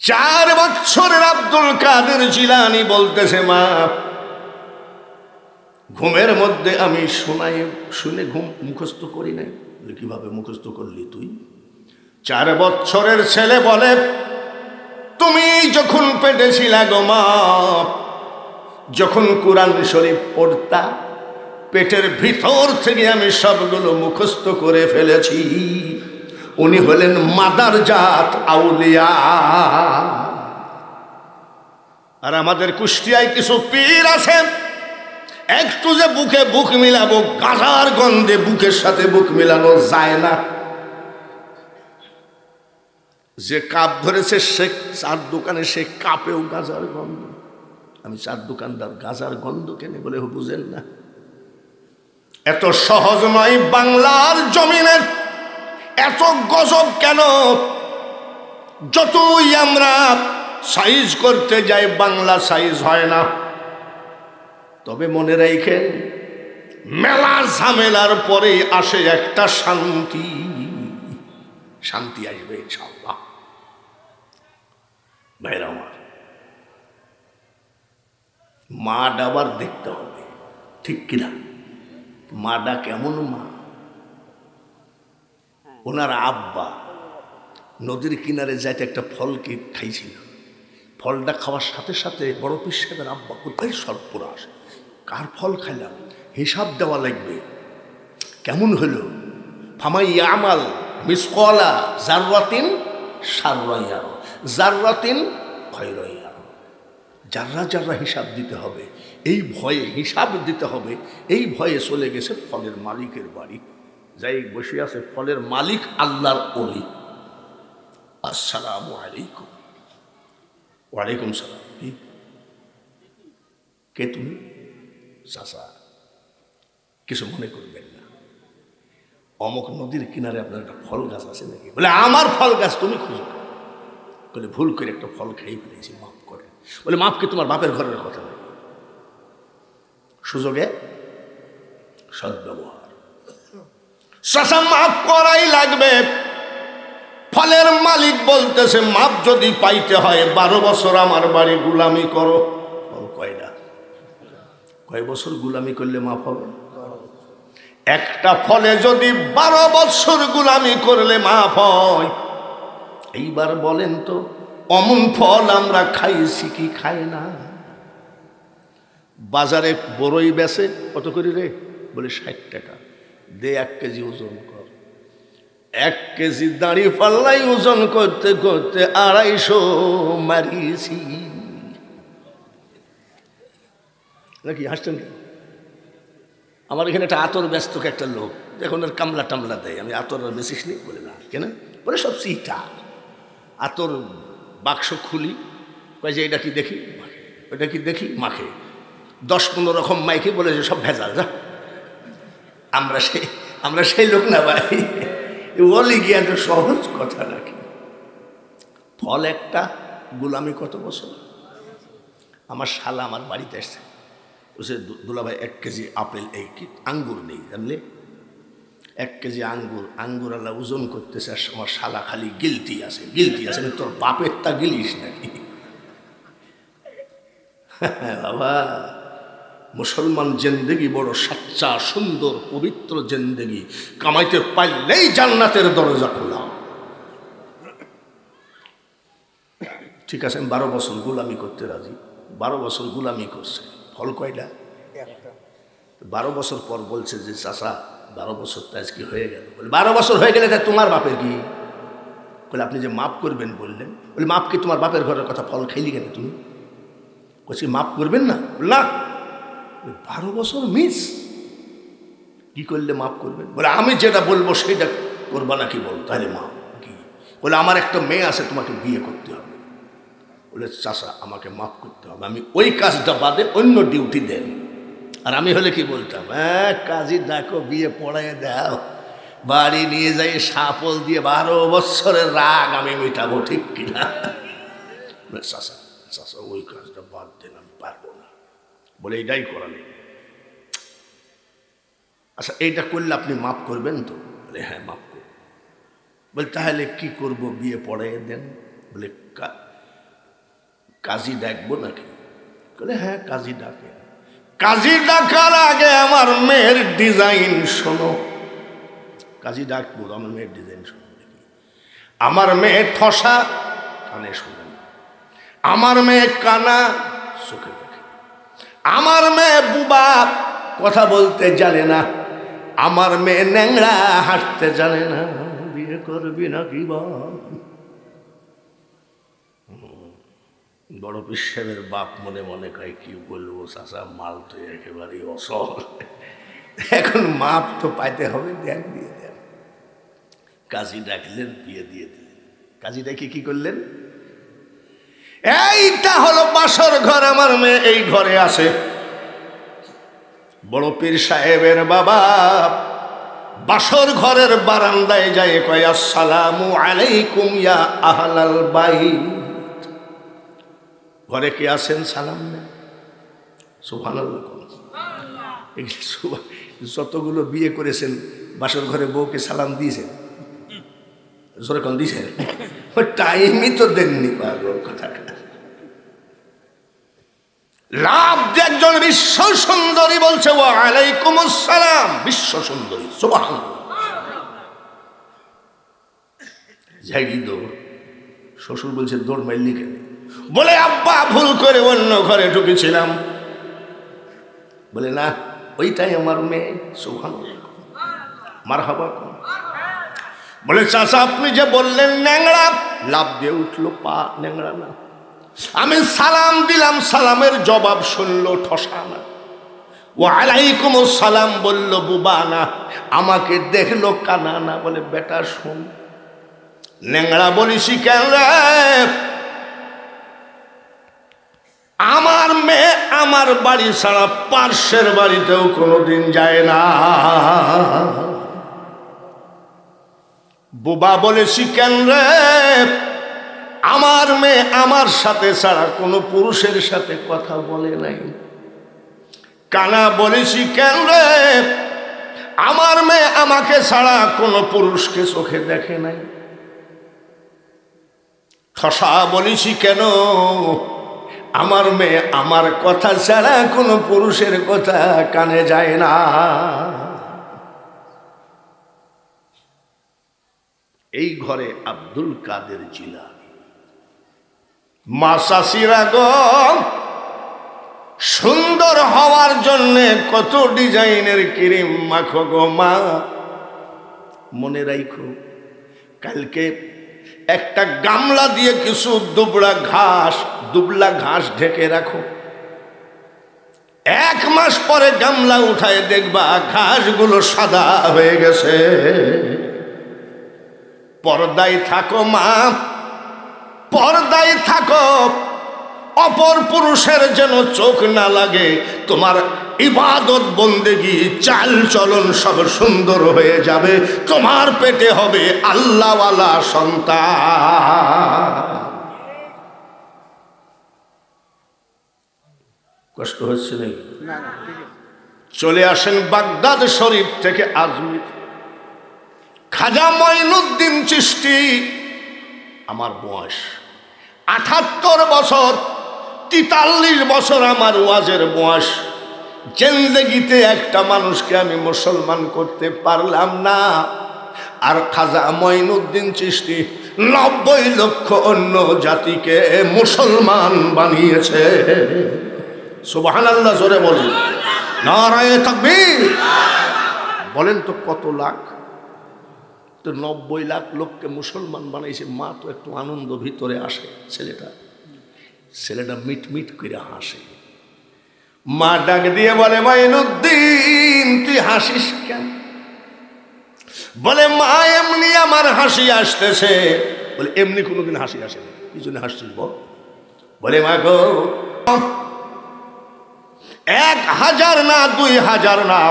4 বছরের আব্দুল কাদের জিলানী বলতেছে, মা ঘুমের মধ্যে আমি শুনে ঘুম মুখস্থ করি নাই। কিভাবে মুখস্থ করলি তুই? 4 বছরের ছেলে বলে, তুমি যখন পেটে ছিলা গো মা, যখন কোরআন শরীফ পড়তা, পেটের ভিতর থেকে আমি সবগুলো মুখস্থ করে ফেলেছি। উনি হলেন মাদারজাত আউলিয়া। আর আমাদের কুষ্টিয়ায় কিছু পীর আছে, একটু যে বুকে বুক মিলাবো, গাঁজার গন্ধে বুকের সাথে বুক মিলানো যায় না। যে কাপ ধরেছে সে চার দোকানে, সে কাপেও গাঁজার গন্ধ। আমি চার দোকানদার, গাঁজার গন্ধ কেন বলে বুঝেন না? এত সহজ নয় বাংলার জমিনের এত গজব কেন? যতই আমরা সাইজ করতে যাই, বাংলা সাইজ হয় না। তবে মনে রাখেন, মেলা ঝামেলার পরে আসে একটা শান্তি। শান্তি আসবে ইনশাআল্লাহ। ভাইরা আমার, মা ডাবার দেখতে হবে, ঠিক কিনা? মাডা কেমন মা? ওনার আব্বা নদীর কিনারে যাইতে একটা ফল খাইছিল। ফলটা খাওয়ার সাথে সাথে বড় পীর সাহেবের আব্বা কোথায় সর্বনাশ, কার ফল খাইলাম, হিসাব দেওয়া লাগবে। কেমন হলো? ফামাই আমাল মিসকলা জাররাতিন শাররাইয়ার জাররাতিন খয়রাইয়ার। যাররা যাররা হিসাব দিতে হবে, এই ভয়ে হিসাব দিতে হবে, এই ভয়ে চলে গেছে ফলের মালিকের বাড়ি। যাই বসে আছে ফলের মালিক আল্লাহর ওলি। আসসালামু আলাইকুম। ওয়ালাইকুম সালাম। কে তুমি? চাচা, কিছু মনে করবেন না, অমুক নদীর কিনারে আপনার একটা ফল গাছ আছে নাকি? বলে আমার ফল গাছ তুমি খুঁজো। বলে ভুল করে একটা ফল খেয়ে ফেলেছি, মাফ করে। বলে মাফ কি তোমার বাপের ঘরের কথা নাকি? সুযোগে সদ্ব্যবহার। চাচা মাফ করাই লাগবে। ফলের মালিক বলতেছে, মাপ যদি পাইতে হয় 12 বছর আমার বাড়ি গুলামি করো। ফল কয়টা? কয় বছর গুলামি করলে মাফ হবে? একটা ফলে যদি 12 বছর গুলামি করলে মাফ হয়। এইবার বলেন তো, অমন ফল আমরা খাইছি কি খাই না? বাজারে বড়ই বেচে কত করে রে? বলে 60 টাকা। দে 1 কেজি ওজন কর। 1 কেজি দাঁড়ি পাল্লাই ওজন করতে করতে 250 মারিয়েছি। নাকি হাসছেন কেন? আমার এখানে একটা আতর ব্যস্ত একটা লোক, এখন আর কামলা টামলা দেয়। আমি আতর বেশিস নি। বলে না কেন? বলে সব চিটা। আতর বাক্স খুলি, কয় যে এটা কি দেখি, ওটা কি দেখি, মাখে 10-15 রকম মাইকে, বলে যে সব ভেজাল। যা, আমরা সেই লোক না ভাই। বলি গিয়া তো সহজ কথা নাকি? ফল একটা, গুলামি কত বছর? আমার শালা আমার বাড়িতে এসছে, বলছে দুলা ভাই 1 কেজি আপেল, এই কি আঙ্গুর নেই জানলে? 1 কেজি আঙ্গুর আল্লাহ ওজন করতেছে। আর আমার শালা খালি গিলতি আছে। তোর বাপের তা গিলিস নাকি? বাবা, মুসলমান জিন্দেগি বড় সাচ্চা, সুন্দর, পবিত্র জিন্দেগি। কামাইতে পারলেই জান্নাতের দরজা খোলা। ঠিক আছে, 12 বছর গুলামি করতে রাজি। 12 বছর গুলামি করছে, ফল কয়টা? 12 বছর পর বলছে যে চাচা 12 বছর তো আজকে হয়ে গেল। বলে 12 বছর হয়ে গেলে তাই তোমার বাপের কি? বলে আপনি যে মাফ করবেন বললেন। বলে মাফ কি তোমার বাপের ঘরের কথা? ফল খাইলি কেন তুমি? বলছি মাফ করবেন না? না। 12 বছর মিস কি করলে মাফ করবেন? বলে আমি যেটা বলবো সেটা করবা নাকি? বল তাহলে মাফ কি? বলে আমার একটা মেয়ে আছে, তোমাকে বিয়ে করতে হবে। বলে চাচা আমাকে মাফ করতে হবে, আমি ওই কাজটা বাদে অন্য ডিউটি দেন। আর আমি হলে কি বলতাম, হ্যাঁ কাজী ডাকো, বিয়ে পড়ায় দাও, বাড়ি নিয়ে যাই সাপল দিয়ে 12 বছরের রাগ আমি মেটাবো, ঠিক কিনা? চাচা চাচা ওই কাজটা বাদ দেন, আমি পারবো না। বলে এইটাই করা নেই। আচ্ছা এইটা করলে আপনি মাফ করবেন তো? বলে হ্যাঁ মাফ করব। বলে তাহলে কি করব? বিয়ে পড়াইয়ে দেন। বলে কাজী ডাকবো নাকি? বলে হ্যাঁ কাজী ডাকে। কাজী ডাকার আগে আমার মেয়ের ডিজাইন শোনো। কাজী ডাকবো, আমার মেয়ের ডিজাইন শোনো দেখি। আমার মেয়ে ঠসা, কানে শোনে না। আমার মেয়ে কানা, চোখে দেখে। আমার মেয়ে বুবা, কথা বলতে জানে না। আমার মেয়ে ন্যাংরা, হাঁটতে জানে না। বিয়ে করবি নাকি বল? বড় পীর সাহেবের বাপ মনে মনে কয় কি বলবো চাচা, মাল তো একেবারেই অসল, এখন মাপ তো পাইতে হবে, দেন দিয়ে দেন। কাজী ডাকলেন, বিয়ে দিয়ে দিলেন। কাজী ডাকে কি করলেন? এইটা হলো বাসর ঘর, আমার মেয়ে এই ঘরে আছে। বড় পীর সাহেবের বাবা বাসর ঘরের বারান্দায় যায়, কয় আসসালামু আলাইকুম ইয়া আহলাল বাইত। ঘরে কে আছেন? সালাম নেন। সুবহানাল্লাহ। যতগুলো বিয়ে করেছেন বাসর ঘরে বউকে সালাম দিয়েছেন? জোরে কোন দিয়েছেন? টাইমই তো দেননি পাগল কথা। লাভ একজন বিশ্ব সুন্দরী বলছে ওয়া আলাইকুম আসসালাম, বিশ্ব সুন্দরী, সুবহানাল্লাহ। ঝাড়ি দৌড়। শ্বশুর বলছে দৌড় মারলি কেন? বলে আব্বা ভুল করে অন্য ঘরে ঢুকেছিলাম। বলে না, ওইটাই আমার মেয়ে। সুবহানাল্লাহ, মারহাবা। বলে চাচা আপনি যে বললেন ন্যাংরা, লাভ দিয়ে উঠলো পা, ন্যাংরা না। আমি সালাম দিলাম, সালামের জবাব শুনলো ঠসা না। ওয়া আলাইকুম সালাম বলল বুবা না। আমাকে দেখলো কানা না। বলে বেটা শোন, ন্যাংরা বলিসি কেন রে? আমার মেয়ে আমার বাড়ি ছাড়া পার্শ্বের বাড়িতেও কোনোদিন যায় না। বুবা বলেছি কেন রে? আমার মেয়ে আমার সাথে ছাড়া কোনো পুরুষের সাথে কথা বলে নাই। কানা বলেছি কেন রে? আমার মেয়ে আমাকে ছাড়া কোনো পুরুষকে চোখে দেখে নাই। ঠসা বলেছি কেন? আমার মেয়ে আমার কথা ছাড়া কোনো পুরুষের কথা কানে যায় না। এই ঘরে আব্দুল কাদের জিলানী। মা শাশিরা গো, সুন্দর হওয়ার জন্য কত ডিজাইনের ক্রিম মাখো গো মা। মনে রাখো, কালকে একটা গামলা দিয়ে কিছু দুবলা ঘাস ঢেকে রাখো। 1 মাস পরে গামলা উঠায় দেখবা ঘাসগুলো সাদা হয়ে গেছে। পর্দায় থাকো মা, পর্দায় থাকো। অপর পুরুষের যেন চোখ না লাগে। তোমার ইবাদত বন্দেগী চাল চলন সব সুন্দর হয়ে যাবে। তোমার পেটে হবে আল্লাহওয়ালা সন্তান। কষ্ট হচ্ছে নাকি? চলে আসেন বাগদাদ শরীফ থেকে আজমির। খাজা মঈনুদ্দিন চিশতি। আমার বয়স 78 বছর, 43 বছর আমার ওয়াজের বয়স। জিন্দেগিতে একটা মানুষকে আমি মুসলমান করতে পারলাম না। আর খাজা মঈনুদ্দিন চিশতি 90 লক্ষ অন্য জাতিকে মুসলমান বানিয়েছে। সুবহানাল্লাহ, জোরে বলেন নারায়ে তাকবীর। বলেন তো কত লাখ? তো 90 লাখ লোককে মুসলমান বানাইছে। মা তো একটু আনন্দ ভিতরে আসে। ছেলেটা মিট করে হাসে। মা ডাক দিয়ে বলে মঈনুদ্দিন তুই হাসিস কেন? বলে মা এমনি আমার হাসি আসতেছে। বলে এমনি কোনোদিন হাসি আসে না, কি জন্য হাসছিস বল? বলে মা গো, 1000 না 2000 না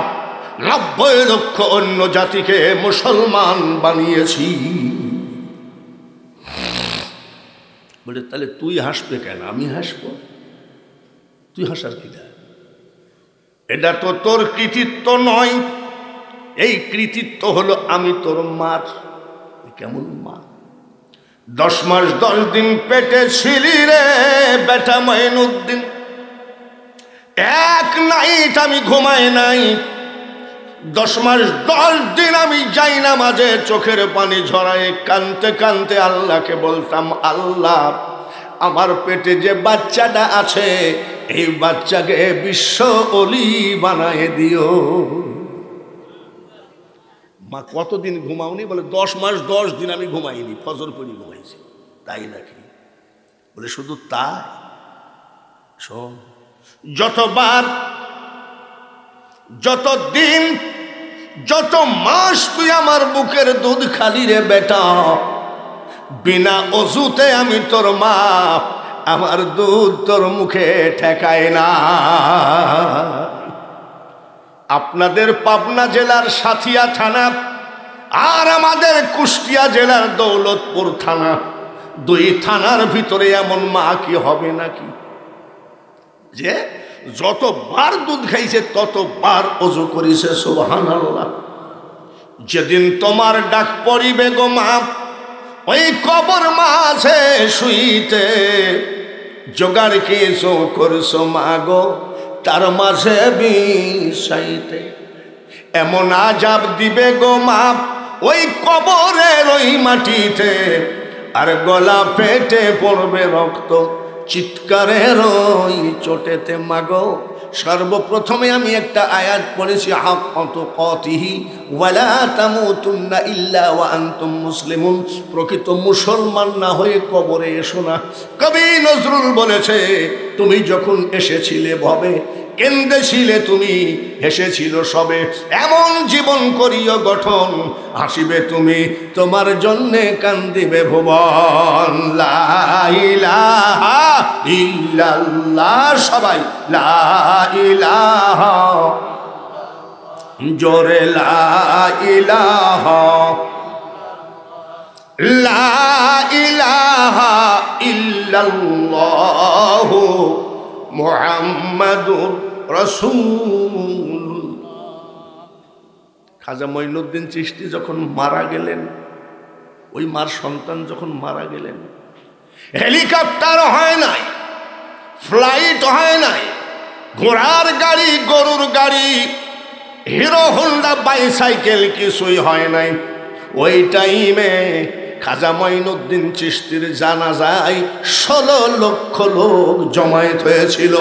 90 লক্ষ অন্য জাতিকে মুসলমান বানিয়েছি। বলে তাহলে তুই হাসবে কেন? আমি হাসবো? তুই হাসার কিনা? এটা তো তোর কৃতিত্ব নয়। এই কৃতিত্ব হলো আমি তোর মার। কেমন মা? 10 মাস 10 দিন পেটে ছিলি রে বেটা মঈনুদ্দিন, এক নাইট আমি ঘুমাই নাই। 10 মাস 10 দিন আমি যাই না মাঝে চোখের পানি ঝরায় কানতে কানতে আল্লাহকে বলতাম, আল্লাহ আমার পেটে যে বাচ্চাটা আছে এই বাচ্চাকে বিশ্ব ওলি বানায় দিও। মা কতদিন ঘুমাওনি? বলে 10 মাস 10 দিন আমি ঘুমাইনি, ফজর পড়ি ঘুমাইছি। তাই নাকি? বলে শুধু তাই? শোন, যতবার, যত দিন, যত মাস তুই আমার বুকের দুধ খালি রে বেটা, বিনা অজুতে আমি তোর মা, আমার দুধ তোর মুখে ঠেকায় না। আপনাদের পাবনা জেলার সাথিয়া থানা আর আমাদের কুষ্টিয়া জেলার দৌলতপুর থানা, 2 থানার ভিতরে এমন মা কি হবে নাকি যে যতবার দুধ খাইছে ততবার ওযু করিছে? সুবহানাল্লাহ। যেদিন তোমার ডাক পড়িবে গো মা, ওই কবর মাঝে শুইতে জোগাড় কিছু করছো মা গো, তার মাঝে বিষাইতে এমন আজাব দিবে গো মা ওই কবরের ওই মাটিতে, আর গলা পেটে পড়বে রক্ত চিৎকারের ওই চোটেতে মাগো। সর্বপ্রথমে আমি একটা আয়াত পড়েছি, হাক্কা তুকাতিহি ওয়ালা তামুতুন্না ইল্লা ওয়া আনতুম মুসলিমুন। প্রকৃত মুসলমান না হয়ে কবরে এসো না। কবি নজরুল বলেছে, তুমি যখন এসেছিলে ভবে কেন্দেছিলে তুমি, হেসেছিল সবে, এমন জীবন করিও গঠন, হাসিবে তুমি তোমার জন্যে কান্দিবে ভুবন। লা ইলাহা ইল্লাল্লাহ, সবাই লা ইলাহা, জোরে লা ইলাহা, লা ইলাহা ইল্লাল্লাহু মুহাম্মাদুর রাসূল। খাজা মঈনুদ্দিন চিশতি যখন মারা গেলেন, ওই মার সন্তান যখন মারা গেলেন, হেলিকপ্টার হয় নাই, ফ্লাইট হয় নাই, ঘোড়ার গাড়ি, গরুর গাড়ি, হিরো হোন্ডা বাইসাইকেল কিছুই হয় নাই। ওই টাইমে খাজা মঈনুদ্দিন চিশতির জানাজায় 16 লক্ষ লোক জমায়েত হয়েছিল।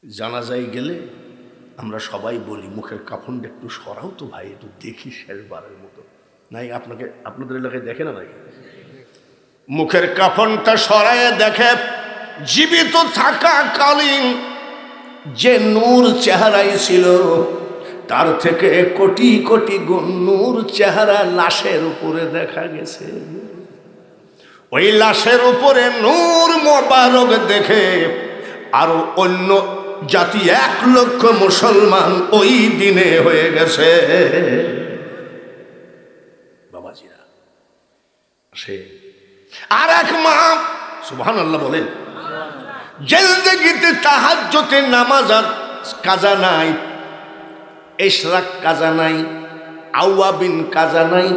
জানাজায় গেলে আমরা সবাই বলি, মুখের কাফনটা একটু সরাও তো ভাই, একটু দেখি শেষবারের মতো। নাই আপনাদের এলাকায় দেখে না নাকি? মুখের কাফনটা সরায় দেখে, জীবিত থাকাকালীন যে নূর চেহারাই ছিল তার থেকে কোটি কোটি গুণ নূর চেহারা লাশের উপরে দেখা গেছে। ওই লাশের উপরে নূর মোবারক দেখে আরো অন্য জাতি 1 লক্ষ মুসলমান ওই দিনে হয়ে গেছে। বাবাজিরা, সে আর এক মা, সুবহানাল্লাহ বলেন, জিন্দেগিতে তাহাজ্জুদে নামাজ কাজা নাই, ইশরাক কাজা নাই, আওয়াবিন কাজা নাই,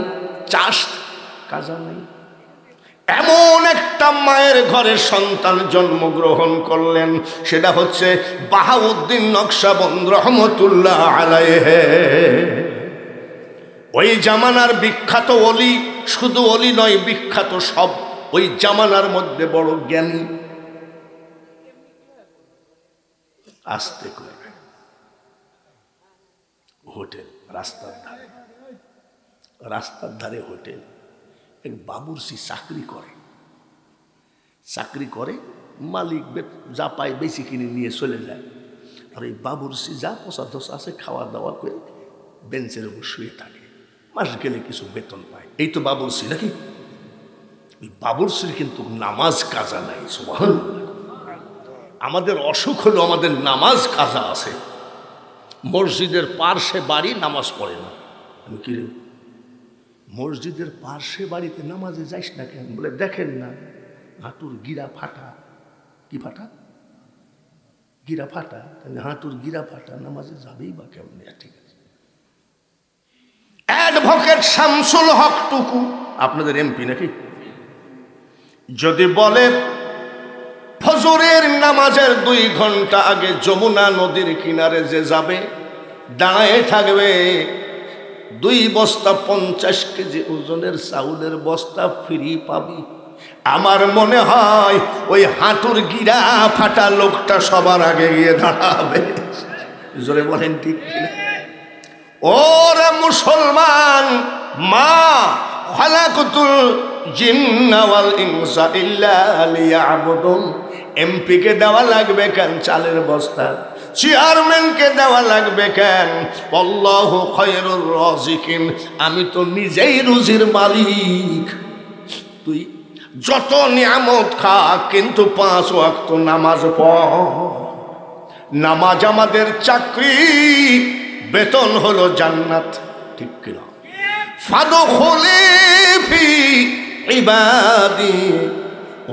চাষ কাজা নাই। এমন একটা মায়ের ঘরে সন্তান জন্মগ্রহণ করলেন, সেটা হচ্ছে বাহাউদ্দিন নকশবন্দ রহমতুল্লাহ আলাইহি। ওই জামানার বিখ্যাত ওলি, শুধু ওলি নয়, বিখ্যাত সব ওই জামানার মধ্যে বড় জ্ঞানী। আস্তে করবে, হোটেল রাস্তার ধারে, রাস্তার ধারে হোটেল। এক বাবুর্চি চাকরি করে, মালিক যা পায় বেশি কিনে নিয়ে চলে যায়। আর এই বাবুর্চি যা পচা ধসা আছে খাওয়া দাওয়া করে বেঞ্চের উপর শুয়ে থাকে, মাস গেলে কিছু বেতন পায়। এই তো বাবুর্চি নাকি? ওই বাবুর্চির কিন্তু নামাজ কাজা নাই। সুবহানাল্লাহ। আমাদের অসুখ হলো আমাদের নামাজ কাজা আছে। মসজিদের পার্শ্বে বাড়ি, নামাজ পড়ে না। আমি কি রে, মসজিদের পার্শ্বে বাড়িতে নামাজে যাইস না কেন? বলে দেখেন না হাঁটুর গিরা ফাটা। কি ফাটা? গিরা ফাটা। তাহলে হাঁটুর গিরা ফাটা, নামাজে যাবেই বা কেমন? ঠিক আছে, অ্যাডভোকেট শামসুল হক টুকু, আপনাদের এমপি নাকি, যদি বলে ফজরের নামাজের 2 ঘন্টা আগে যমুনা নদীর কিনারে যে যাবে দাঁড়ায় থাকবে, 2 বস্তা 50 কেজি ওজনের চাউলের বস্তা ফ্রি পাবি, আমার মনে হয় ওই হাঁটুর গিরা ফাটা লোকটা সবার আগে গিয়ে দাঁড়াবে। জোরে বলেন ঠিক কিনা? ওরে মুসলমান, মা খালাকুতুল জিন্না ওয়াল ইনসা ইল্লা লিয়াবুদুন। এমপিকে দেওয়া লাগবে কেন চালের বস্তা? চেয়ারম্যানকে দেওয়া লাগবে কেন? আল্লাহু খায়রুর রাজিকিন, আমি তো নিজেই রুজির মালিক। তুই যত নিয়ামত খা, কিন্তু 5 ওয়াক্ত নামাজ পড়। নামাজ আমাদের চাকরি, বেতন হলো জান্নাত, ঠিক কিনা? ফাদখুলি ফি ইবাদি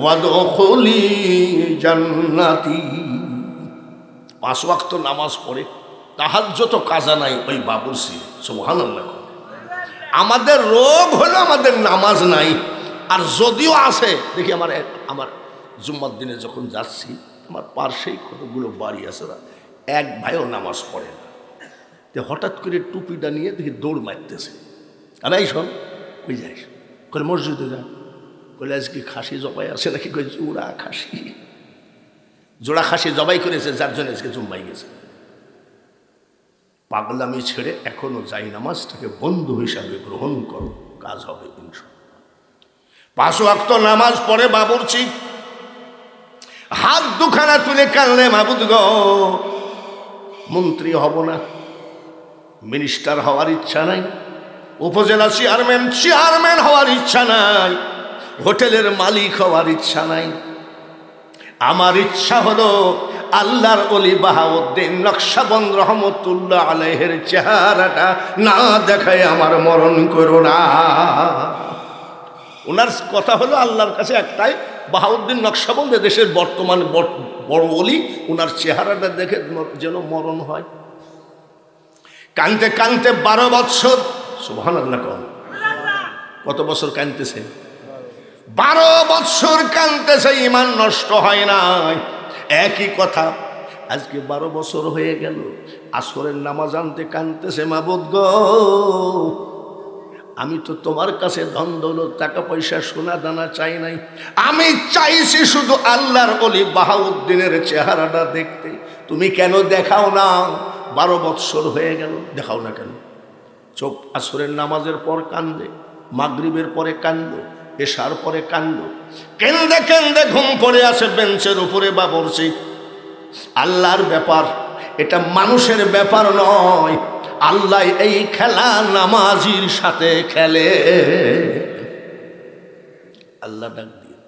ওয়াদখুলি জান্নাতি। 5 ওয়াক্ত নামাজ পড়ে, তাহাজ্জুদ কাজা নাই ওই বাবুরসি, সুবহানাল্লাহ। আমাদের রোগ হলো আমাদের নামাজ নাই। আর যদিও আছে, দেখি আমার জুম্মার দিনে যখন যাচ্ছি, আমার পার্শ্বেই কতগুলো বাড়ি আছে না, এক ভাইও নামাজ পড়ে না। হঠাৎ করে টুপিটা নিয়ে দেখি দৌড় মারতেছে। আর এই শোন, কই যাইস? কলে মসজিদে যা। কলে আজকে খাসি জবাই আছে নাকি? কই জোড়া খাসি, জোড়া খাসি জবাই করেছে, যার জন্য আজকে জুম্মাই গেছে। পাগলামি ছেড়ে এখনো যাই নামাজটাকে বন্ধু হিসাবে গ্রহণ করো, কাজ হবে ইনশাআল্লাহ। 5 ওয়াক্ত নামাজ পড়ে বাবুরচি হাত দুখানা তুলে কানলে, মাবুদ গো, মন্ত্রী হব না, মিনিস্টার হওয়ার ইচ্ছা নাই, উপজেলা চেয়ারম্যান হওয়ার ইচ্ছা নাই, হোটেলের মালিক হওয়ার ইচ্ছা নাই। আমার ইচ্ছা হলো আল্লাহর ওলি বাহাউদ্দিন নকশবন্দ রহমতুল্লাহ আলাইহির চেহারাটা না দেখায় আমার মরণ করো না। ওনার কথা হলো আল্লাহর কাছে একটাই, বাহাউদ্দিন নকশবন্দ দেশের বর্তমান বড় ওলি, ওনার চেহারাটা দেখে যেন মরণ হয়। কানতে কানতে 12 বৎসর, সুবহানাল্লাহ। কত বছর কানতেছে? 12 বৎসর কানতেছে, ঈমান নষ্ট হয় নাই। একই কথা, আজকে 12 বছর হয়ে গেল, আসরের নামাজ আনতে কানতেছে, মাবুদ গো, আমি তো তোমার কাছে ধন দৌলত টাকা পয়সা সোনা দানা চাই নাই, আমি চাইছি শুধু আল্লাহর ওলি বাহাউদ্দিনের চেহারাটা দেখতে। তুমি কেন দেখাও না? 12 বৎসর হয়ে গেল, দেখাও না কেন? চোখ আসরের নামাজের পর কান্দে, মাগরিবের পরে কান্দো, এশার পরে কান্দো, কেন্দে কেন্দে ঘুম পড়ে আসে বেঞ্চের উপরে বাবুরচি। আল্লাহর ব্যাপার, এটা মানুষের ব্যাপার নয়। আল্লাহ এই খেলা নামাজির সাথে খেলে। আল্লাহ ডাক দিয়ে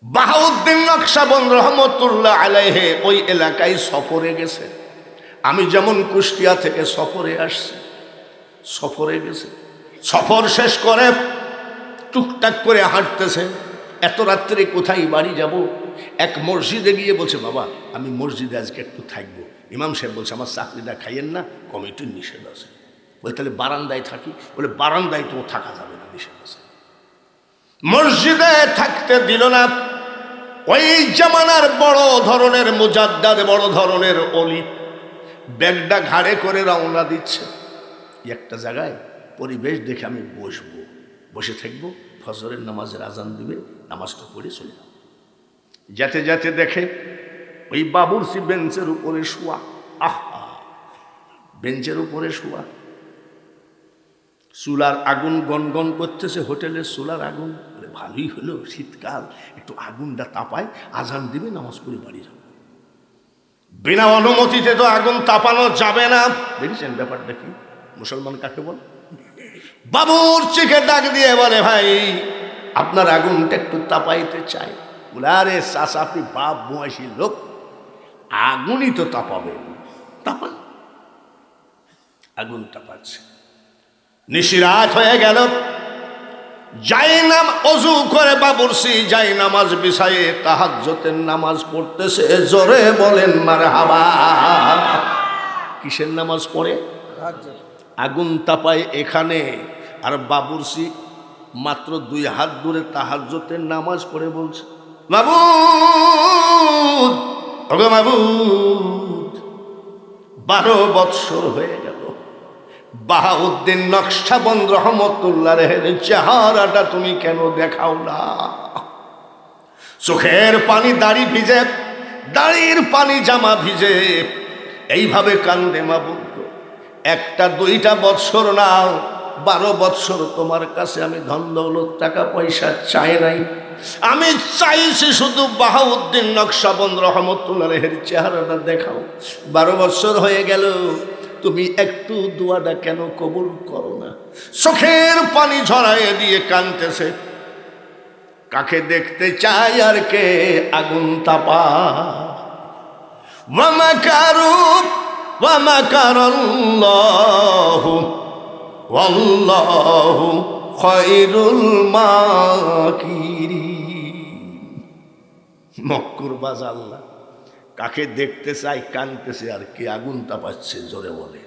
বাহাউদ্দিন নকশবন্দ রহমতুল্লাহ আলাইহি ওই এলাকায় সফরে গেছে। আমি যেমন কুষ্টিয়া থেকে সফরে আসছি, সফরে গেছে, সফর শেষ করে টুকটাক করে হাঁটতেছে। এত রাত্রে কোথায় বাড়ি যাব? এক মসজিদে গিয়ে বলছে, বাবা আমি মসজিদে আজকে একটু থাকবো। ইমাম সাহেব বলছে, আমার চাকরিটা খাইয়েন না, কমিটির নিষেধ আছে। বলে তাহলে বারান্দায় থাকি? বলে বারান্দায় তো থাকা যাবে না, নিষেধ আছে। মসজিদে থাকতে দিল না। ওই জামানার বড় ধরনের মুজাদ্দাদ, বড় ধরনের অলি, ব্যাগটা ঘাড়ে করে রওনা দিচ্ছে। একটা জায়গায় পরিবেশ দেখে আমি বসবো, বসে থাকবো, ফজরের নামাজের আজান দিবে, নামাজটা পড়ে চলে যাবো। যেতে যেতে দেখে ওই বাবুরচি বেঞ্চের উপরে শোয়া। আহা, বেঞ্চের উপরে শোয়া, চুলার আগুন গনগন করতেছে, হোটেলের চুলার আগুন। ভালোই হলো, শীতকাল, একটু আগুনটা তাপায়, আজান দিবে, নামাজ পড়ে বাড়ি যাবে। বিনা অনুমতিতে তো আগুন তাপানো যাবে না। দেখছেন ব্যাপারটা কি? মুসলমান কাকে বল? বাবুরচিকে ডাক দিয়ে বলে, ভাই আপনার আগুনটা একটু তাপাইতে চাই। বলে, আরে চাচা, আপনি বাপ বয়সী লোক, আগুনই তো তাপাবেন, তাপান। আগুন তাপাচ্ছে। নিশিরাত হয়ে গেল, অজু করে বাবুরচি যাই নামাজ বিছায়ে তাহাজ্জুদের নামাজ পড়তেছে। জোরে বলেন মারহাবা। কিসের নামাজ পড়ে? আগুন তাপায় এখানে, আর বাবুর্চি মাত্র 2 হাত দূরে তাহাজ্জুদের নামাজ পড়ে বলছে, মাবুদ, ওগো মাবুদ, 12 বৎসর হয়ে গেল, বাহাউদ্দিন নকশবন্দ রহমতুল্লাহের চেহারাটা তুমি কেন দেখাও না? চোখের পানি দাড়ি ভিজে, দাড়ির পানি জামা ভিজে, এইভাবে কান্দে মাবুদ। 1-2 বৎসর না, 12 বৎসর তোমার কাছে আমি ধন দৌলত টাকা পয়সা চাই নাই, আমি চাইছি শুধু বাহাউদ্দিন নকশবন্দ রহমতুল্লাহের চেহারাটা দেখাও। 12 বৎসর হয়ে গেল, তুমি একটু দোয়াটা কেন কবুল করো না? চোখের পানি ঝরাইয়ে দিয়ে কাঁদতেছে। কাকে দেখতে চাই আর কে আগুন তাপা? ওয়ামাকারু ওয়ামাকারাল্লাহু ওয়াল্লাহু খায়রুল মাকিরিন। মক্কুরবাজ আল্লাহ কাকে দেখতে চাই কাঁদতেছে আর কে আগুন তাপাচ্ছে, জোরে বলে।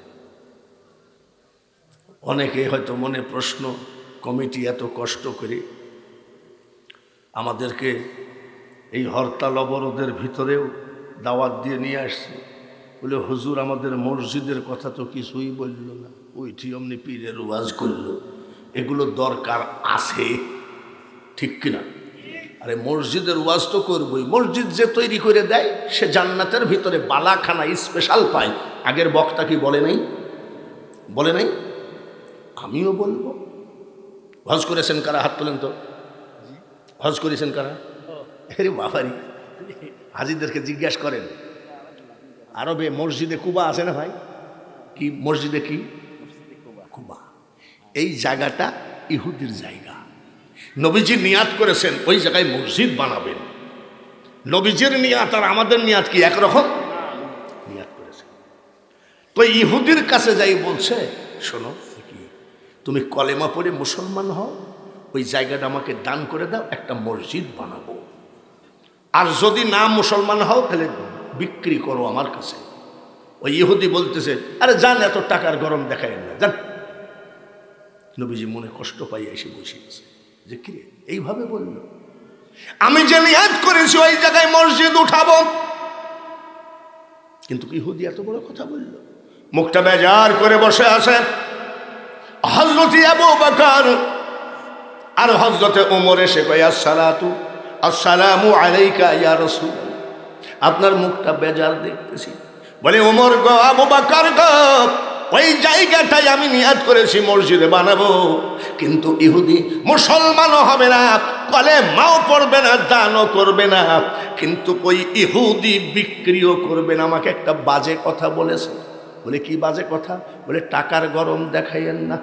অনেকে হয়তো মনে প্রশ্ন, কমিটি এত কষ্ট করে আমাদেরকে এই হরতাল অবরোধের ভিতরেও দাওয়াত দিয়ে নিয়ে আসছে, বলে হুজুর আমাদের মসজিদের কথা তো কিছুই বলল না, ওইটি অমনি পীরের ওয়াজ করল, এগুলো দরকার আছে, ঠিক কিনা? আরে মসজিদের ওয়াজ তো করবই, মসজিদ যে তৈরি করে দেয় সে জান্নাতের ভিতরে বালাখানা স্পেশাল পায়। আগের বক্তা কি বলে নাই? বলে নাই? আমিও বলবো। হজ করেছেন কারা? হাত তোলেন তো। হজ করেছেন কারা? আরে বাবারি, হাজিদেরকে জিজ্ঞাসা করেন, আরবে মসজিদে কুবা আছে না ভাই? কি মসজিদে? কি কুবা? এই জায়গাটা ইহুদির জায়গা। নবীজি নিয়াত করেছেন ওই জায়গায় মসজিদ বানাবেন। নবীজির নিয়াত আর আমাদের নিয়াত কি একরকম? নিয়াত করেছেন। তো ইহুদির কাছে যাই বলছে, শোনো, তুমি কলেমা পড়ে মুসলমান হও, ওই জায়গাটা আমাকে দান করে দাও, একটা মসজিদ বানাবো। আর যদি না মুসলমান হও তাহলে বিক্রি করো আমার কাছে। ওই ইহুদি বলতেছে, আরে যান, এত টাকার গরম দেখায় না, যান। নবীজি মনে কষ্ট পাই এসে বসে গেছে যে কি রে, এইভাবে বলল, আমি যে নিয়াত করেছি ওই জায়গায় মসজিদ উঠাবো, কিন্তু ইহুদি এত বড় কথা বলল। মুখটা বেজার করে বসে আছে হযরত আবু বকর আর হযরত ওমর এসে কয়, আসসালামু আলাইকা ইয়া রাসূলুল্লাহ। আপনার মুখটা বেজার দেখতেছি। বলে, ওমর গো, আবু বকর গো, ওই জায়গাটাই আমি নিয়াত করেছি মসজিদে বানাবো, কিন্তু ইহুদি মুসলমানও হবে না, কলেমাও পড়বে না, দানও করবে না, কিন্তু ওই ইহুদি বিক্রিও করবে না। আমাকে একটা বাজে কথা বলেছে। বলে, কি বাজে কথা? বলে, টাকার গরম দেখাইয়েন না।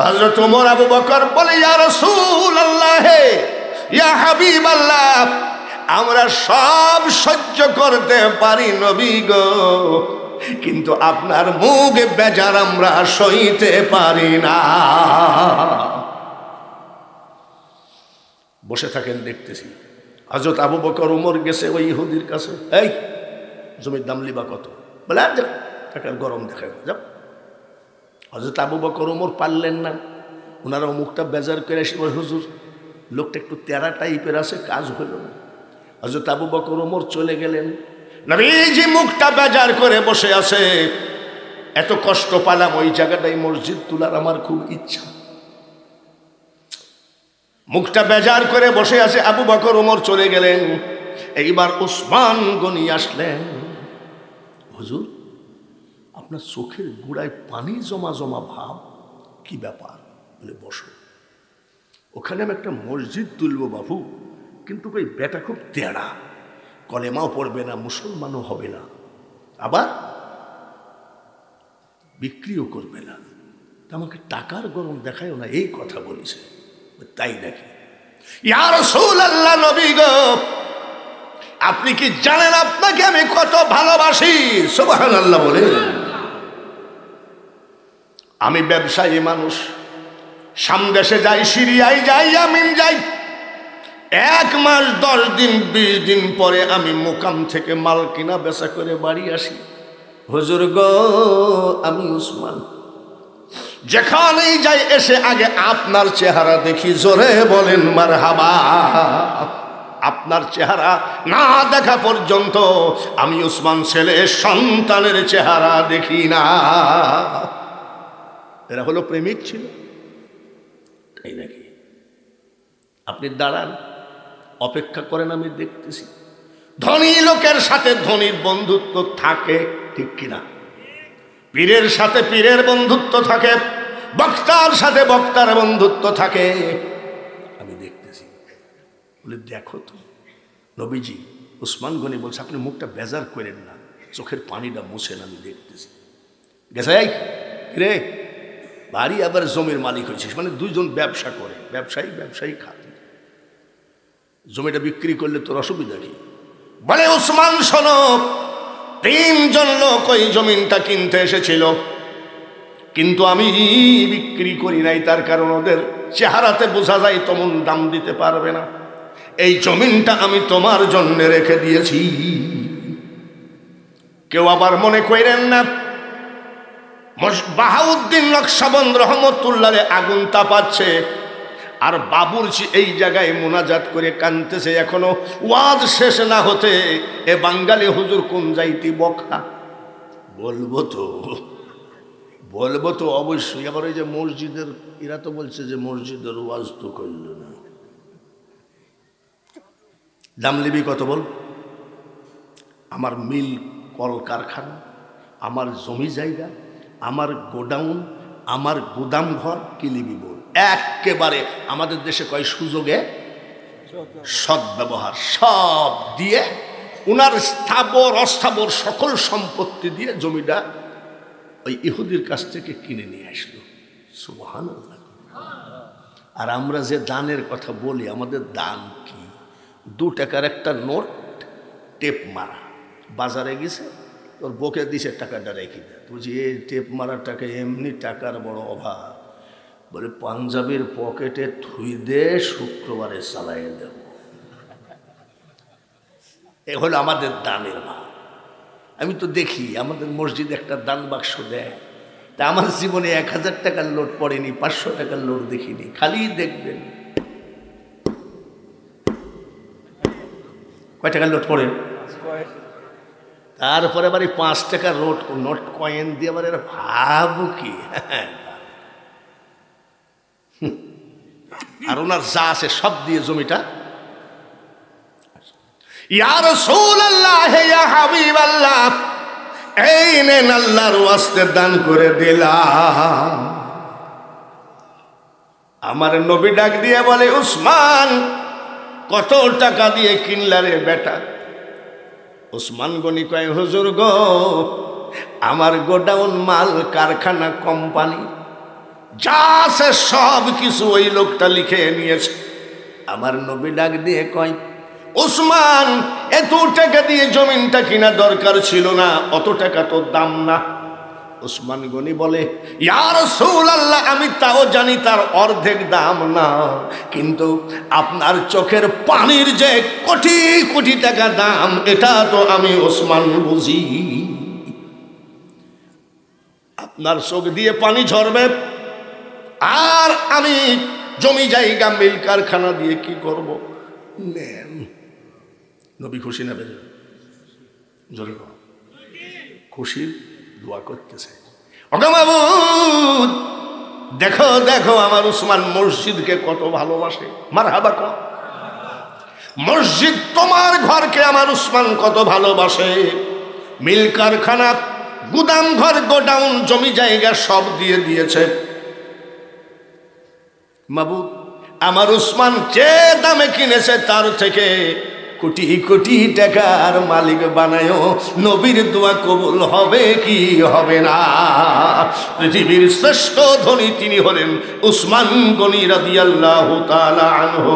হযরত ওমর আবু বকর বলে, ইয়া রাসূলুল্লাহ, ইয়া হাবিবাল্লাহ, আমরা সব সহ্য করতে পারি নবী গো, কিন্তু আপনার মুখ বেজার আমরা সইতে পারি না। বসে থাকেন, দেখতেছি। হযরত আবু বকর ওমর গেছে ওই ইহুদির কাছে, এই জমির দাম লিবা কত? বলে, আর টাকার গরম দেখায় যাও। হযরত আবু বকর ওমর পারলেন না, ওনারা মুখটা বেজার করে এসে, হুজুর লোকটা একটু তেরা টাইপের আছে, কাজ হইল না। হযরত আবু বকর ওমর চলে গেলেন। নবীজি মুখটা বেজার করে বসে আছে, এত কষ্ট পালাম, ওই জায়গাটাই মসজিদ তোলার আমার খুব ইচ্ছা। মুখটা বেজার করে বসে আছে, আবু বকর ওমর চলে গেলেন। এইবার উসমান গনি আসলেন। হুজুর, আপনার চোখের গোড়ায় পানি জমা জমা ভাব, কি ব্যাপার? বলে, বসো। ওখানে আমি একটা মসজিদ তুলবো বাবু, কিন্তু ওই বেটা খুব তেড়া, কলেমাও পড়বে না, মুসলমানও হবে না, আবার বিক্রিও করবে না, আমাকে টাকার গরম দেখায়ও না, এই কথা বলেছে। তাই নাকি? ইয়া রাসূলুল্লাহ, নবী গো, আপনি কি জানেন আপনাকে আমি কত ভালোবাসি? সুবহানাল্লাহ বলে। আমি ব্যবসায়ী মানুষ, সামদেশে যাই, সিরিয়ায় যাই, ইয়ামিন যাই, 1 মাস 10 দিন 20 দিন পরে আমি মুকাম থেকে মাল কিনা বেচা করে বাড়ি আসি। হুজুর গো, আমি উসমান, যেখানেই যাই এসে আগে আপনার চেহারা দেখি, জোরে বলেন মারহাবা। আপনার চেহারা না দেখা পর্যন্ত আমি উসমান ছেলে সন্তানের চেহারা দেখি না। এরা হলো প্রেমিক ছিল, তাই নাকি? আপনি দাঁড়ান, অপেক্ষা করেন, আমি দেখতেছি। ধনী লোকের সাথে ধনীর বন্ধুত্ব থাকে, ঠিক কিনা? পীরের সাথে পীরের বন্ধুত্ব থাকে, বক্তার সাথে বক্তার বন্ধুত্ব থাকে। আমি দেখতেছি, বলে দেখো তো নবীজি। উসমান গনি বলছে, আপনি মুখটা বেজার করেন না, চোখের পানিটা মুছেন, আমি দেখতেছি। গেছে রে বাড়ি, আবার জমির মালিক হয়েছিস, মানে দুইজন ব্যবসা করে, ব্যবসায়ী খাতে। জমিটা বিক্রি করলে তোর অসুবিধা কি? বলে উসমান শোনো, 3 জন লোক ওই জমিনটা কিনতে এসেছিল, কিন্তু আমি বিক্রি করি নাই। তার কারণ ওদের চেহারাতে বোঝা যায় তেমন দাম দিতে পারবে না। এই জমিনটা আমি তোমার জন্য রেখে দিয়েছি। কেউ আবার মনে করেন না বাহাউদ্দিন নকশবন্দ রহমতুল্লাহ আগুন তাপাচ্ছে, আর বাবুরচি এই জায়গায় মোনাজাত করে কাঁদতেছে। এখনো ওয়াজ শেষ না হতে এ বাঙালি হুজুর কোন যাইতি বকা। বলবো তো অবশ্যই। আবার ওই যে মসজিদের, এরা তো বলছে যে মসজিদের ওয়াজ তো করল না। দাম লিবি কত বল? আমার মিল, কল কারখানা, আমার জমি জায়গা, আমার গোডাউন, আমার গুদাম ঘর, কি লিবি বল? একেবারে আমাদের দেশে কয় সুযোগে সদ্ব্যবহার, সব দিয়ে উনার স্থাবর অস্থাবর সকল সম্পত্তি দিয়ে জমিটা ওই ইহুদির কাছ থেকে কিনে নিয়ে আসলো। সুবহানাল্লাহ। আর আমরা যে দানের কথা বলি, আমাদের দান কি? 2 টাকার একটা নোট, টেপ মারা। বাজারে গেছে, তোর বকে দিছে, টাকাটা রেখে দেয়। বুঝি এই টেপ মারার টাকা, এমনি টাকার বড় অভাব। বলে পাঞ্জাবের পকেটে থুই দে, শুক্রবারে চালাইয়ে দেব। এ হলো আমাদের দানের ভাব। আমি তো দেখি আমাদের মসজিদে একটা দান বাক্স দেয়, তা আমার জীবনে 1000 টাকার নোট পড়েনি, 500 টাকার নোট দেখিনি। খালি দেখবেন কয় টাকার নোট পড়ে, তারপরে আবার এই 5 টাকার নোট কয়েন দিয়ে আবার এরা ভাবো কি। আর ওনার যা আছে সব দিয়ে জমিটা, ইয়া রাসূলুল্লাহ, ইয়া হাবিবাল্লাহ, এই নেন আল্লাহর ওয়াস্তে দান করে দিলাম। আমার নবী ডাক দিয়ে বলে, উসমান কত টাকা দিয়ে কিনলা রে বেটা? উসমান গনি কয়, হুজুর গো, আমার গোডাউন, মাল, কারখানা, কোম্পানি যা আছে সব কিছু ওই লোকটা লিখে নিয়েছে। আমার নবী ডাক দিয়ে কয়, উসমান এত টাকা দিয়ে জমিনটা কিনা দরকার ছিল না, অত টাকা তো দাম না। উসমান গনি বলে, ইয়া রাসূলুল্লাহ, আমি তাও জানি তার অর্ধেক দাম না, কিন্তু আপনার চোখের পানির যে কোটি কোটি টাকা দাম, এটা তো আমি উসমান বুঝি। আপনার চোখ দিয়ে পানি ঝরবে, আর আমি জমি জায়গা, মিল, কারখানা দিয়ে কি করব? নেন। নবী খুশি না বেজে? জোরে খুশির দোয়া করতেছে। ওগো মাবুদ, দেখো দেখো আমার উসমান মসজিদকে কত ভালোবাসে। মারহাবা কর। মসজিদ তোমার ঘরকে আমার উসমান কত ভালোবাসে। মিল, কারখানা, গুদাম ঘর, গোডাউন, জমি জায়গা সব দিয়ে দিয়েছে। মাবুদ, আমার উসমান যে দামে কিনেছে তার থেকে কোটি কোটি টাকার মালিক বানায়, নবীর দোয়া কবুল হবে কি হবে না? পৃথিবীর শ্রেষ্ঠ ধনী তিনি হলেন উসমান গনি রাদিয়াল্লাহু তাআলা আনহু।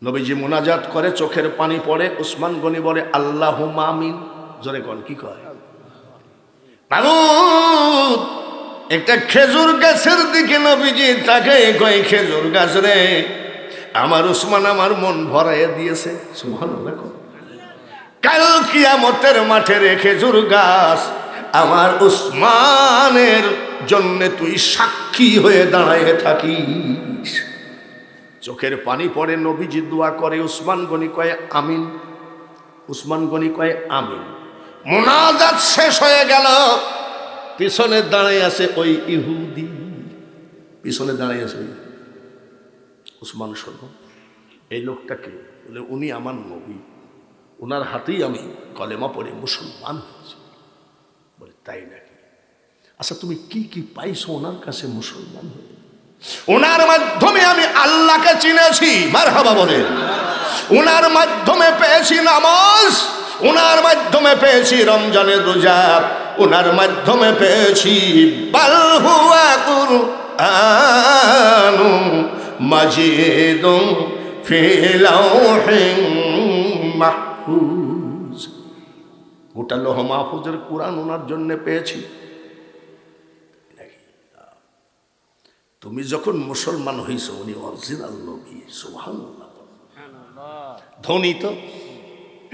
নবীজি মুনাজাত করে, চোখের পানি পড়ে। উসমান গনি বলে, আল্লাহুম্মা আমিন। জোরে কোন কি কয়? মাবুদ, একটা খেজুর গাছের দিকে নবীজি তাকে কয়, খেজুর গাছ রে, আমার উসমান আমার মন ভরাইয়া দিয়েছে। সুবহানাল্লাহ। কাল কিয়ামতের মাঠে রে খেজুর গাছ আমার উসমানের জন্য তুই সাক্ষী হয়ে দাঁড়ায় থাকিস। চোখের পানি পড়ে, নবীজি দোয়া করে, উসমান গনি কয় আমিন। উসমান গনি কয় আমিন। মুনাজাত শেষ হয়ে গেল। পিছনে দাঁড়িয়ে আছে ওই ইহুদি, পিছনে দাঁড়িয়ে আছে উসমান। শোনো, এই লোকটাকে বলে উনি আমার নবী, ওনার হাতেই আমি কলেমা পড়ে মুসলমান হয়েছি। বলে তাই নাকি? আচ্ছা তুমি কি কি পাইছো ওনার কাছে মুসলমান হয়ে? ওনার মাধ্যমে আমি আল্লাহকে চিনেছি, মারহাবা বলেন। ওনার মাধ্যমে পেয়েছি নামাজ, ওনার মাধ্যমে পেয়েছি রমজানের রোজা, ওনার মাধ্যমে পেয়েছি বাল হুয়া কুরআনুম মাজিদুম ফি লাওহিন মাহফুজ। গোটা লৌহ মাহফুজের কোরআন ওনার জন্য পেয়েছি। তুমি যখন মুসলমান হইছো, উনি অরিজিনাল নবী। সুবহানাল্লাহ। ধনী তো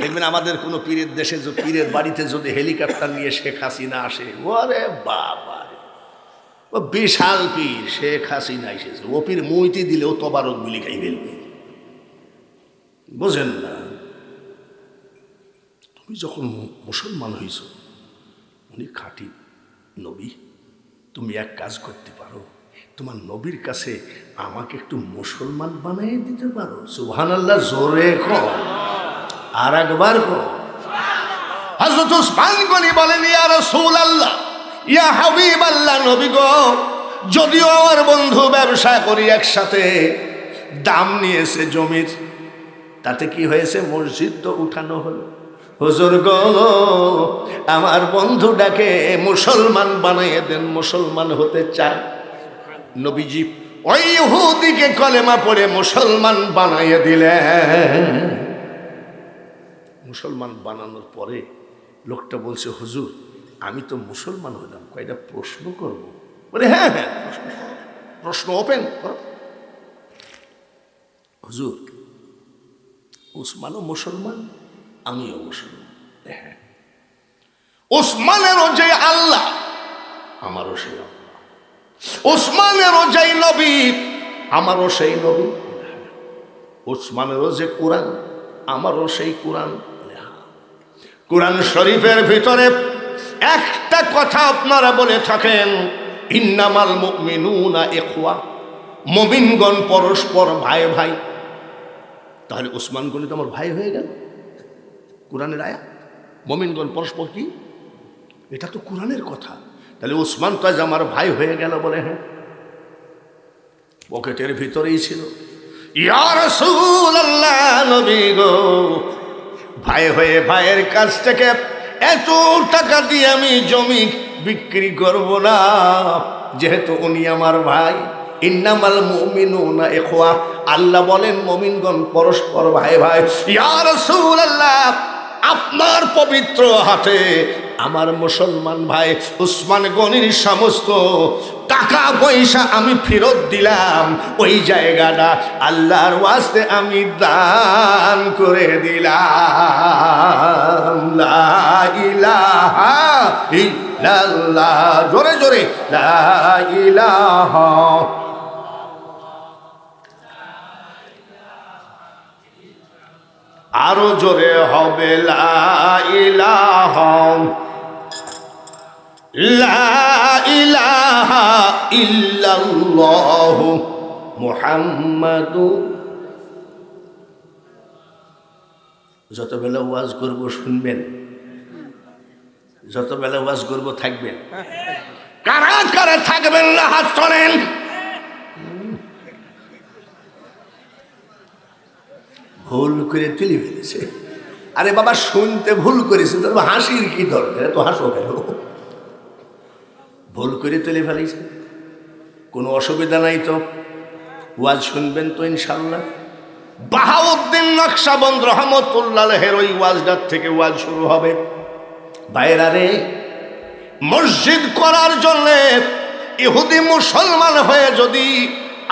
দেখবেন আমাদের কোনো পীরের দেশে, যে পীরের বাড়িতে যদি হেলিকপ্টার নিয়ে শেখ হাসিনা আসে, ওরে বাবা, ও বিশাল পীর শেখ হাসিনা এসেছে, ও পীর মুইতি দিলেও তবারক বিলি খাই ফেলবে। বোঝেন না? তুমি যখন মুসলমান হইছ, উনি খাঁটি নবী। তুমি এক কাজ করতে পারো, তোমার নবীর কাছে আমাকে একটু মুসলমান বানিয়ে দিতে পারো? সুবহানাল্লাহ। জোরে কও, আর একবার কও। হযরত উসমান গনি বলেন, ইয়া রাসূলুল্লাহ, ইয়া হাবিবাল্লাহ, নবী গো, যদিও আমার বন্ধু ব্যবসা করি একসাথে, দাম নিয়েছে জমির, তাতে কি হয়েছে? মসজিদ তো উঠানো হলো। হুজুর গো, আমার বন্ধুটাকে মুসলমান বানিয়ে দেন, মুসলমান হতে চায়। নবীজি ওই ইহুদিকে কলেমা পড়ে মুসলমান বানিয়ে দিলেন। মুসলমান বানানোর পরে লোকটা বলছে, হুজুর আমি তো মুসলমান হলাম, কয়টা প্রশ্ন করব? বলে হ্যাঁ হ্যাঁ, প্রশ্ন ওপেন করো। হুজুর উসমানও মুসলমান, আমিও মুসলমান। হ্যাঁ, উসমানেরও যে আল্লাহ, আমারও সেই আল্লাহ। উসমানেরও যেই নবী, আমারও সেই নবী। উসমানেরও যে কোরআন, আমারও সেই কোরআন। কোরআন শরীফের ভিতরে একটা কথা আপনারা বলে থাকেন, ইন্নামাল মুমিনুনা ইখওয়া, মুমিনগণ পরস্পর ভাই ভাই। তাহলে উসমান গনি তো আমার ভাই হয়ে গেল। কোরআনের আয়াত, মুমিনগণ পরস্পর কি, এটা তো কোরআনের কথা। তাহলে উসমান তো আজ আমার ভাই হয়ে গেল। বলে হ্যাঁ, পকেটের ভিতরেই ছিল। ইয়া রাসূলুল্লাহ, নবী গো, ভাই হয়ে ভাইয়ের কাছ থেকে এত টাকা দিয়ে আমি জমি বিক্রি করব না, যেহেতু উনি আমার ভাই। ইন্নামাল মুমিনুনা ইখওয়া, আল্লাহ বলেন মুমিনগণ পরস্পর ভাই ভাই। ইয়া রাসূলুল্লাহ, আপনার পবিত্র হাতে আমার মুসলমান ভাই উসমান গনির সমস্ত টাকা পয়সা আমি ফেরত দিলাম, ওই জায়গাটা আল্লাহর ওয়াস্তে আমি দান করে দিলাম। লা ইলাহা ইল্লাল্লাহ, জোরে জোরে লা ইলাহা। আরো জোরে হবে লা ইলাহা, লা ইলাহা ইল্লাল্লাহু মুহাম্মাদুর। যতবেলা ওয়াজ করব শুনবেন, যতবেলা ওয়াজ করব থাকবেন। কারা কারা থাকবেন না হাত তোলেন। ভুল করে তুলে ফেলেছে। আরে বাবা, শুনতে ভুল করেছে, তোর হাসির কি দরকার? তো হাসো কেন? ভুল করে তুলে ফেলেছে, কোনো অসুবিধা নাই তো। ওয়াজ শুনবেন তো ইনশাল্লাহ। বাহাউদ্দিন নকশবন্দ রহমতুল্লাহ আলাইহির ওই ওয়াজটার থেকে ওয়াজ শুরু হবে। ভাইরা রে, মসজিদ করার জন্য ইহুদি মুসলমান হয়ে যদি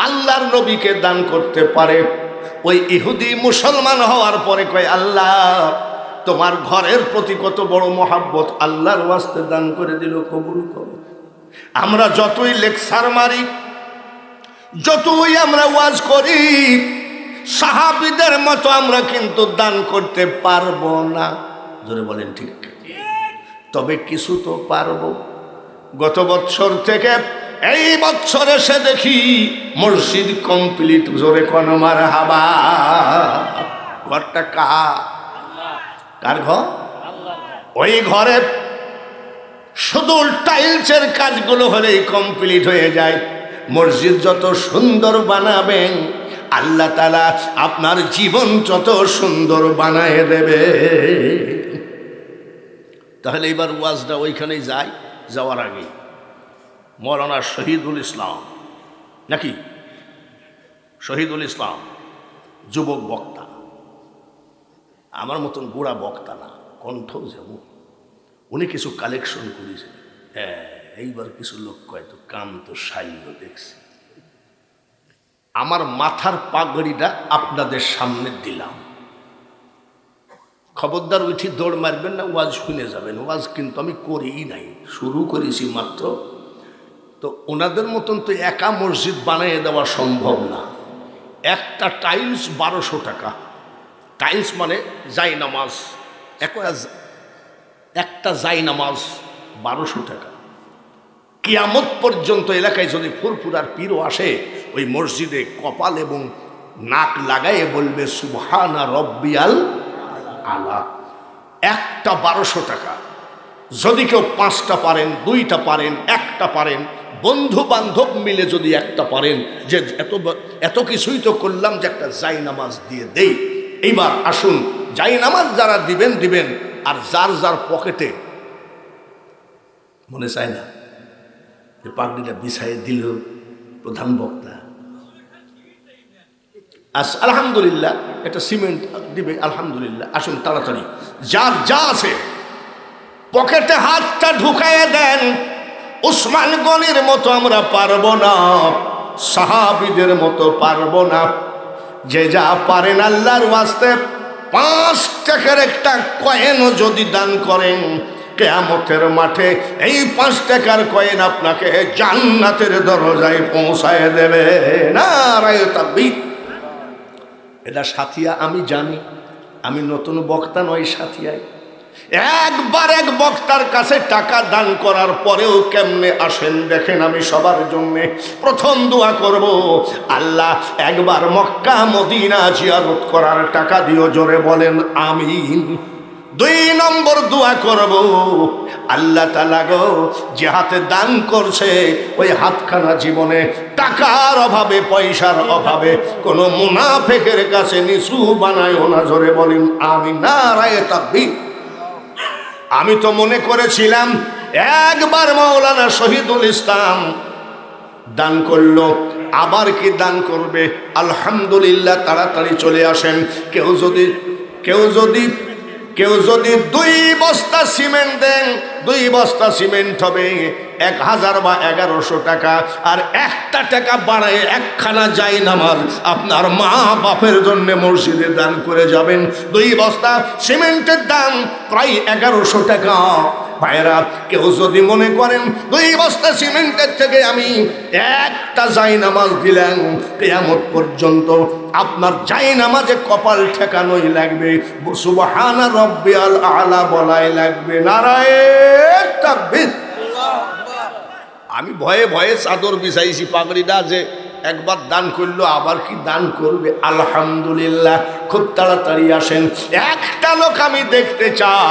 আল্লাহর নবীকে দান করতে পারে, ওই ইহুদি মুসলমান হওয়ার পরে কয়, আল্লাহ তোমার ঘরের প্রতি কত বড় মহাব্বত, আল্লাহর ওয়াস্তে দান করে দিল, কবুল করো। আমরা যতই লেকচার মারি, যতই আমরা ওয়াজ করি, সাহাবীদের মতো আমরা কিন্তু দান করতে পারবো না। জোরে বলেন ঠিক। তবে কিছু তো পারবো। গত বছর থেকে এই বছর এসে দেখি মসজিদ কমপ্লিট। জোরে কোন মারহাবা। ঘরটা কার ঘর? ওই ঘরে শুধু টাইলসের কাজগুলো হলেই কমপ্লিট হয়ে যায়। মসজিদ যত সুন্দর বানাবেন, আল্লাহ তাআলা আপনার জীবন যত সুন্দর বানায় দেবে। তাহলে এবার ওয়াজটা ওইখানেই যায়। যাওয়ার আগে মৌলানা শহীদুল ইসলাম, নাকি শহীদুল ইসলাম যুবক বক্তা, আমার মতন বুড়া বক্তা না, কণ্ঠ যেমন, উনি কিছু কালেকশন করেছেন। হ্যাঁ, এইবার কিছু লোক কয় তো কাম তো সাইল দেখছি। আমার মাথার পাগড়িটা আপনাদের সামনে দিলাম। খবরদার উঠি দৌড় মারবেন না, ওয়াজ শুনে যাবেন। ওয়াজ কিন্তু আমি করিই নাই, শুরু করেছি মাত্র। তো ওনাদের মতন তো একা মসজিদ বানিয়ে দেওয়া সম্ভব না। একটা টাইলস 1200 টাকা। টাইলস মানে জাই নামাজ, একটা জাই নামাজ 1200 টাকা। কিয়ামত পর্যন্ত এলাকায় যদি ফুরফুরার পীরও আসে, ওই মসজিদে কপাল এবং নাক লাগাইয়ে বলবে সুবহানা রব্বিয়াল আলা। একটা 1200 টাকা। যদি কেউ 5টা পারেন, 2টা পারেন, 1টা পারেন, বন্ধু বান্ধব মিলে যদি একটা পারেন, যে এত কিছুই তো করলাম যে একটা জাই নামাজ দিয়ে দেই। এইবার আসুন, জাই নামাজ যারা দিবেন দিবেন, আর যার যার পকেটে মনে চায় না যে পাগড়িটা বিছাইয়ে দিল প্রধান বক্তা, আলহামদুলিল্লাহ এটা সিমেন্ট দিবে, আলহামদুলিল্লাহ। আসুন তাড়াতাড়ি যার যা আছে পকেটে হাতটা ঢুকাইয়ে দেন। উসমান গনির মতো আমরা পারবো না, সাহাবীদের মতো পারবো না। যে যা পারেন আল্লাহর ওয়াস্তে 5 টাকার একটা কয়েনও যদি দান করেন, কিয়ামতের মাঠে এই 5 টাকার কয়েন আপনাকে জান্নাতের দরজায় পৌঁছায় দেবে। নারায়ে তাকবীর। এটা সাথিয়া আমি জানি, আমি নতুন বক্তা নয় সাথিয়ায়। একবার এক বক্তার কাছে টাকা দান করার পরেও কেমনে আসেন দেখেন। আমি সবার জন্য প্রথম দোয়া করব, আল্লাহ একবার মক্কা মদিনা জিয়ারত করার টাকা দিও। জোরে বলেন আমিন। 2 নম্বর দোয়া করব, আল্লাহ তাআলা গো, যে হাতে দান করছে ওই হাতখানা জীবনে টাকার অভাবে, পয়সার অভাবে কোনো মুনাফিকের কাছে নিচু বানায়ও না। জোরে বলেন আমিন। নারায়ে তাকবীর। আমি তো মনে করেছিলাম একবার মাওলানা শহীদুল ইসলাম দান করলো, আবার কি দান করবে। আলহামদুলিল্লাহ, তাড়াতাড়ি চলে আসেন। কেউ যদি 2 বস্তা সিমেন্ট দেন, 2 বস্তা সিমেন্ট হবে 1000 বা 1100 টাকা। আর 1টা টাকা বাড়ায় একখানা জাই নামাজ আপনার মা বাপের জন্য মসজিদে দান করে যাবেন। 2 বস্তা সিমেন্টের দাম প্রায় 1100 টাকা। ভাইরা, কেউ যদি মনে করেন 2 বস্তা সিমেন্টের থেকে আমি একটা জাই নামাজ দিলাম, কিয়ামত পর্যন্ত আপনার জাই নামাজে কপাল ঠেকানোই লাগবে, সুবহানা রব্বিয়াল আলা বলাই লাগবে। নারায়ে তাকবীর। আমি ভয়ে ভয়ে চাদর বিছাইছি, পাগড়িটা যে একবার দান করলো আবার কি দান করবে। আলহামদুলিল্লাহ। খুব তাড়াতাড়ি আসেন, একটা লোক আমি দেখতে চাই।